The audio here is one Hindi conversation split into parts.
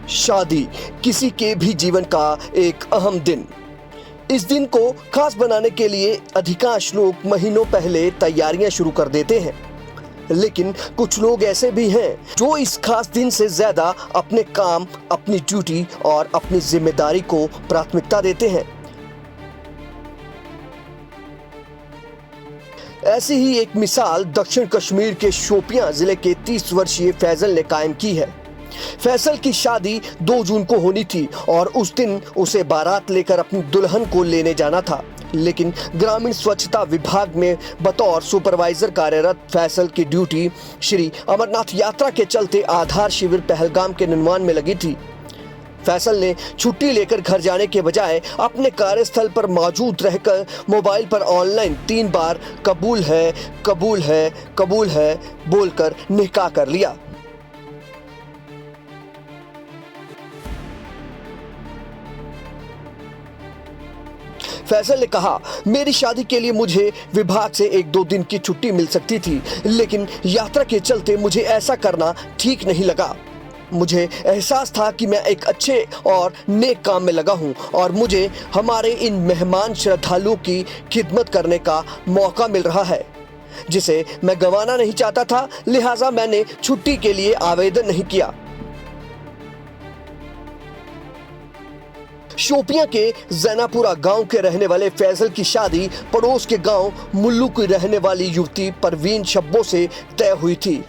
शादी किसी के भी जीवन का एक अहम दिन। इस दिन को खास बनाने के लिए अधिकांश लोग महीनों पहले तैयारियां शुरू कर देते हैं, लेकिन कुछ लोग ऐसे भी हैं जो इस खास दिन से ज्यादा अपने काम, अपनी ड्यूटी और अपनी जिम्मेदारी को प्राथमिकता देते हैं। ऐसी ही एक मिसाल दक्षिण कश्मीर के शोपियां जिले के 30 वर्षीय फैजल ने कायम की है। फैसल की शादी 2 जून को होनी थी और उस दिन उसे बारात लेकर अपनी दुल्हन को लेने जाना था, लेकिन ग्रामीण स्वच्छता विभाग में बतौर सुपरवाइजर कार्यरत फैसल की ड्यूटी श्री अमरनाथ यात्रा के चलते आधार शिविर पहलगाम के निर्माण में लगी थी। फैसल ने छुट्टी लेकर घर जाने के बजाय अपने कार्यस्थल पर मौजूद रहकर मोबाइल पर ऑनलाइन 3 बार कबूल है, कबूल है, कबूल है बोलकर निकाह कर लिया। फैसल ने कहा, मेरी शादी के लिए मुझे विभाग से 1-2 दिन की छुट्टी मिल सकती थी, लेकिन यात्रा के चलते मुझे ऐसा करना ठीक नहीं लगा। मुझे एहसास था कि मैं एक अच्छे और नेक काम में लगा हूं और मुझे हमारे इन मेहमान श्रद्धालुओं की खिदमत करने का मौका मिल रहा है, जिसे मैं गंवाना नहीं चाहता था, लिहाजा मैंने छुट्टी के लिए आवेदन नहीं किया। शोपियां के जैनापुरा गांव के रहने वाले फैसल की शादी पड़ोस के गांव मुल्लू की रहने वाली युवती परवीन शब्बो से तय हुई थी।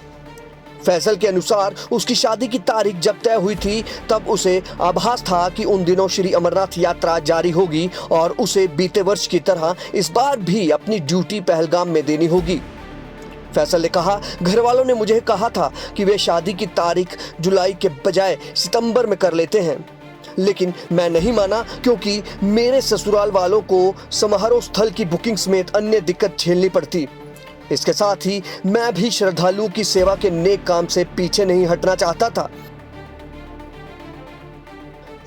फैसल के अनुसार उसकी शादी की तारीख जब तय हुई थी तब उसे आभास था कि उन दिनों श्री अमरनाथ यात्रा जारी होगी और उसे बीते वर्ष की तरह इस बार भी अपनी ड्यूटी पहलगाम में देनी होगी। फैसल ने कहा, घर वालों ने मुझे कहा था कि वे शादी की तारीख जुलाई के बजाय सितंबर में कर लेते हैं, लेकिन मैं नहीं माना क्योंकि मेरे ससुराल वालों को समारोह स्थल की बुकिंग समेत अन्य दिक्कत झेलनी पड़ती। इसके साथ ही मैं भी श्रद्धालुओं की सेवा के नेक काम से पीछे नहीं हटना चाहता था।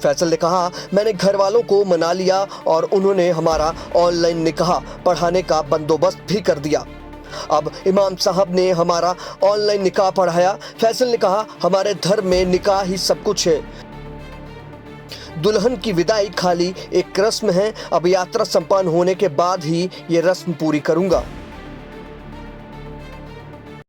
फैसल ने कहा, मैंने घर वालों को मना लिया और उन्होंने हमारा ऑनलाइन निकाह पढ़ाने का बंदोबस्त भी कर दिया। अब इमाम साहब ने हमारा ऑनलाइन निकाह पढ़ाया। फैसल ने कहा, हमारे धर्म में निकाह ही सब कुछ है। दुल्हन की विदाई खाली एक रस्म है। अब यात्रा संपन्न होने के बाद ही ये रस्म पूरी करूंगा।